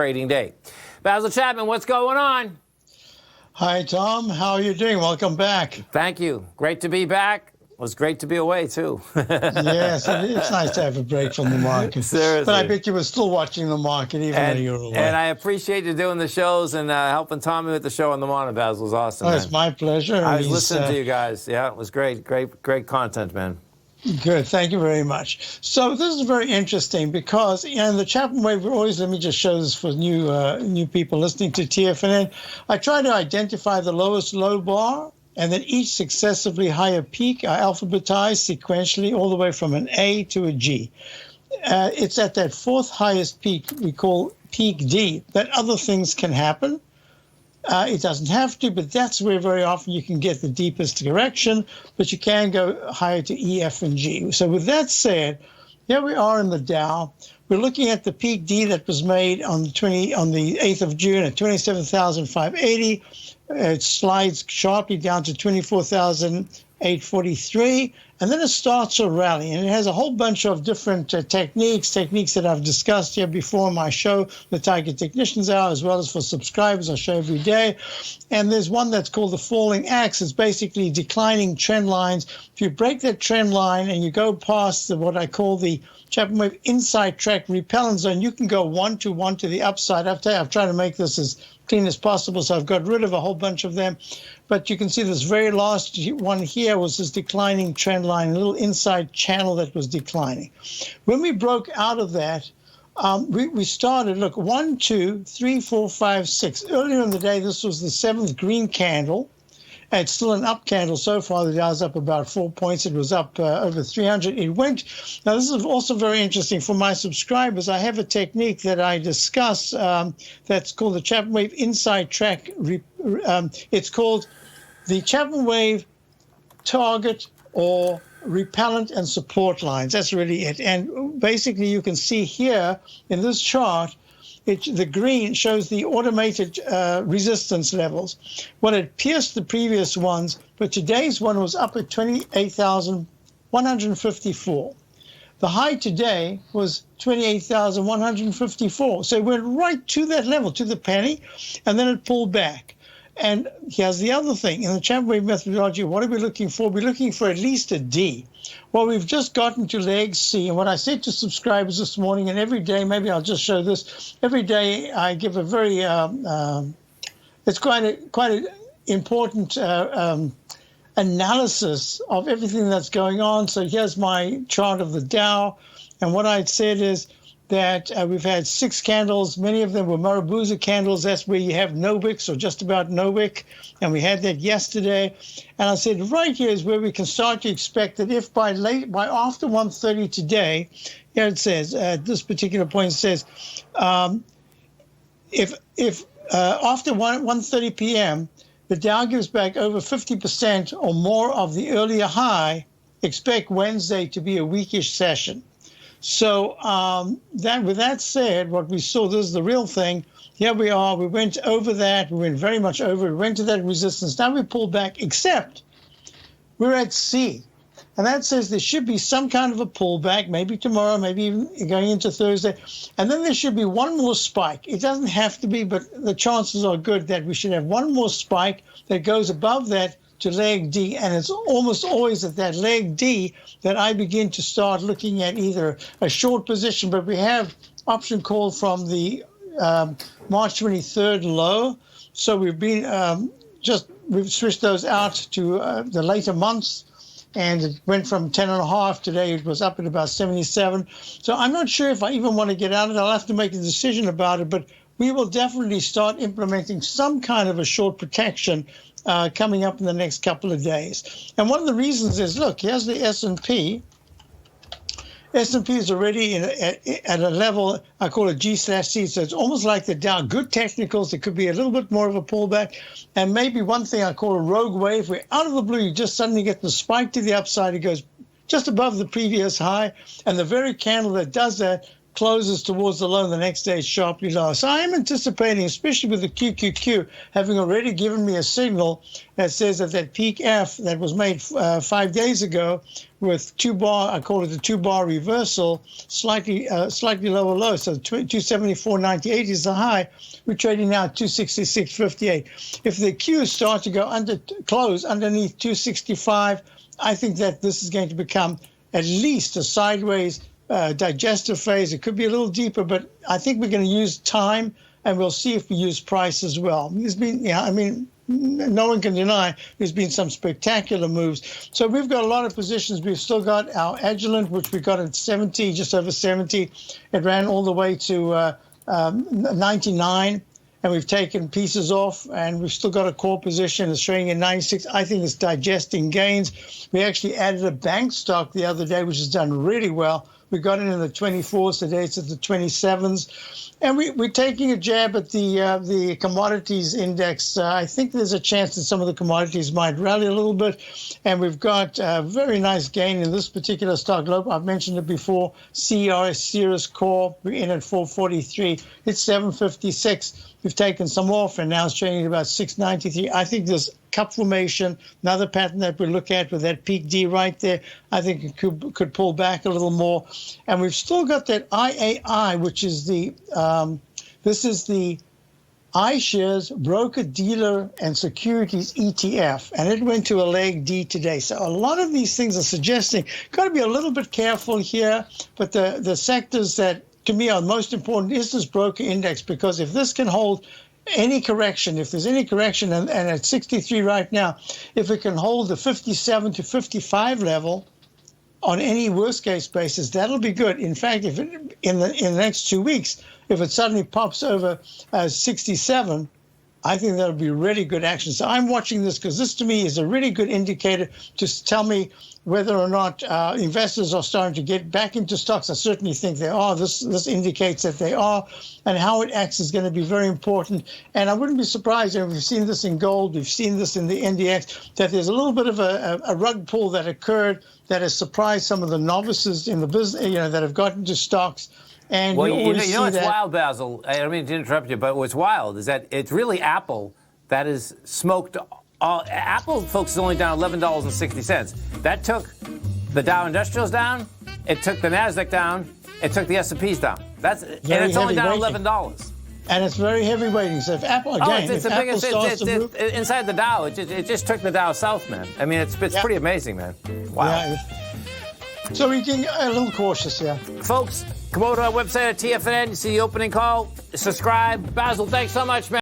trading day. Basil Chapman, what's going on? Hi, Tom. How are you doing? Welcome back. Thank you. Great to be back. It was great to be away, too. Yes, it's nice to have a break from the market. Seriously. But I bet you were still watching the market even though you were away. And I appreciate you doing the shows and helping Tommy with the show in the morning, Basil. It was awesome, Oh, man. it's my pleasure. I was listening to you guys. Yeah, it was great. Great content, man. Good. Thank you very much. So this is very interesting because in the Chapman Wave, we're always, let me just show this for new people listening to TFNN. I try to identify the lowest low bar, and then each successively higher peak are alphabetized sequentially all the way from an A to a G. It's at that fourth highest peak we call peak D that other things can happen. It doesn't have to, but that's where very often you can get the deepest correction, but you can go higher to E, F, and G. So with that said, here we are in the Dow. We're looking at the peak D that was made on the 8th of June at 27,580. It slides sharply down to 24,843, and then it starts a rally. And it has a whole bunch of different techniques that I've discussed here before in my show, the Tiger Technicians Hour, as well as for subscribers. I show every day. And there's one that's called the falling axe. It's basically declining trend lines. If you break that trend line and you go past what I call the Chapman Wave inside track repellent zone, you can go one to the upside. I've tried to make this as clean as possible, so I've got rid of a whole bunch of them. But you can see this very last one here was this declining trend line, a little inside channel that was declining. When we broke out of that, we started, look, 1, 2, 3, 4, 5, 6. Earlier in the day, this was the 7th green candle. And it's still an up candle so far. The Dow's up about 4 points. It was up over 300. It went. Now, this is also very interesting for my subscribers. I have a technique that I discuss that's called the Chapman Wave Inside Track. It's called the Chapman Wave Target or Repellent and Support Lines. That's really it. And basically, you can see here in this chart, the green shows the automated resistance levels. Well, it pierced the previous ones, but today's one was up at 28,154. The high today was 28,154. So it went right to that level, to the penny, and then it pulled back. And here's the other thing. In the Chapman Wave methodology, what are we looking for? We're looking for at least a D. Well, we've just gotten to leg C. And what I said to subscribers this morning, and every day, maybe I'll just show this, every day I give a very, it's quite an important analysis of everything that's going on. So here's my chart of the Dow. And what I'd said is that we've had 6 candles. Many of them were Marabuza candles. That's where you have no wicks or just about no wick. And we had that yesterday. And I said right here is where we can start to expect that if by after 1:30 today, here it says, at this particular point it says, if after 1:30 p.m., the Dow gives back over 50% or more of the earlier high, expect Wednesday to be a weakish session. So with that said, what we saw, this is the real thing. Here we are. We went over that. We went very much over it. We went to that resistance. Now we pulled back, except we're at C. And that says there should be some kind of a pullback, maybe tomorrow, maybe even going into Thursday. And then there should be one more spike. It doesn't have to be, but the chances are good that we should have one more spike that goes above that to leg D, and it's almost always at that leg D that I begin to start looking at either a short position, but we have option call from the March 23rd low, so we've been we've switched those out to the later months, and it went from 10.5 today. It was up at about 77. So I'm not sure if I even want to get out of it. I'll have to make a decision about it, but we will definitely start implementing some kind of a short protection coming up in the next couple of days. And one of the reasons is, look, here's the S&P. S&P is already at a level, I call it G/C, so it's almost like the Dow. Good technicals, it could be a little bit more of a pullback, and maybe one thing I call a rogue wave, where out of the blue you just suddenly get the spike to the upside. It goes just above the previous high, and the very candle that does that closes towards the low, the next day it's sharply lower. So I am anticipating, especially with the QQQ, having already given me a signal that says that that peak F that was made 5 days ago with 2-bar, I call it the 2-bar reversal, slightly lower low. So 274.98 is the high. We're trading now at 266.58. If the Qs start to go close underneath 265, I think that this is going to become at least a sideways digestive phase. It could be a little deeper, but I think we're going to use time, and we'll see if we use price as well. There's been, no one can deny there's been some spectacular moves. So we've got a lot of positions. We've still got our Agilent, which we got at 70, just over 70. It ran all the way to 99, and we've taken pieces off, and we've still got a core position. It's showing at 96. I think it's digesting gains. We actually added a bank stock the other day, which has done really well. We got it in the 24s. Today it's at the 27s. And we're taking a jab at the commodities index. I think there's a chance that some of the commodities might rally a little bit. And we've got a very nice gain in this particular stock. I've mentioned it before. CRS, Cirrus Core, we're in at 443. It's 756. We've taken some off, and now it's trading at about 693. I think there's cup formation, another pattern that we look at with that peak D right there. I think it could pull back a little more. And we've still got that IAI, which is this is the iShares Broker Dealer and Securities ETF, and it went to a leg D today. So a lot of these things are suggesting got to be a little bit careful here, but the sectors that to me are most important is this broker index, because if this can hold any correction, if there's any correction, and at 63 right now, if it can hold the 57 to 55 level on any worst case basis, that'll be good. In fact, if it, in the next 2 weeks, if it suddenly pops over 67, I think that'll be really good action. So I'm watching this because this to me is a really good indicator to tell me whether or not investors are starting to get back into stocks. I certainly think they are. This indicates that they are, and how it acts is going to be very important. And I wouldn't be surprised, and we've seen this in gold, we've seen this in the NDX, that there's a little bit of a rug pull that occurred that has surprised some of the novices in the business, that have gotten into stocks. And well, it's wild, Basil. I don't mean to interrupt you, but what's wild is that it's really Apple that is smoked. Apple, folks, is only down $11.60. That took the Dow Industrials down. It took the Nasdaq down. It took the S&Ps down. And it's only down $11. And it's very heavy weighting. So if Apple again, it's the biggest. Inside the Dow, it just took the Dow south, man. I mean, it's pretty amazing, man. Wow. Yeah. So we can a little cautious, yeah. Folks, come over to our website at TFNN. You see the opening call. Subscribe. Basil, thanks so much, man.